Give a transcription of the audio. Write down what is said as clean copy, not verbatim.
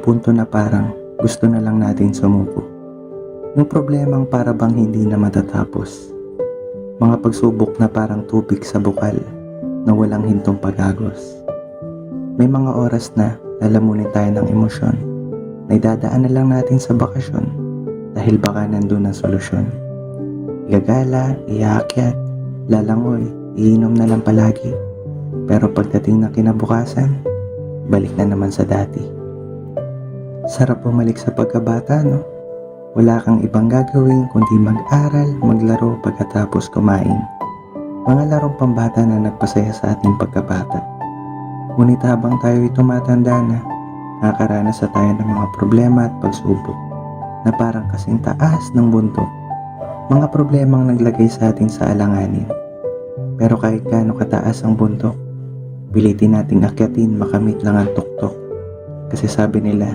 punto na parang gusto na lang natin sumuko. Yung problemang para bang hindi na matatapos. Mga pagsubok na parang tubig sa bukal na walang hintong pagagos. May mga oras na lalamunin tayo ng emosyon na idadaan na lang natin sa bakasyon dahil baka nandun ang solusyon. Gagala, iaakyat, lalangoy, iinom na lang palagi. Pero pagdating ng kinabukasan, balik na naman sa dati. Sarap bumalik sa pagkabata, no? Wala kang ibang gagawin kundi mag-aral, maglaro pagkatapos kumain. Mga larong pambata na nagpasaya sa ating pagkabata. Ngunit habang tayo'y tumatanda na, nakakaranas na tayo ng mga problema at pagsubok na parang kasing taas ng bundok. Mga problemang naglagay sa atin sa alanganin. Pero kahit gaano kataas ang bundok, pilitin nating akyatin makamit lang ang tuktok. Kasi sabi nila,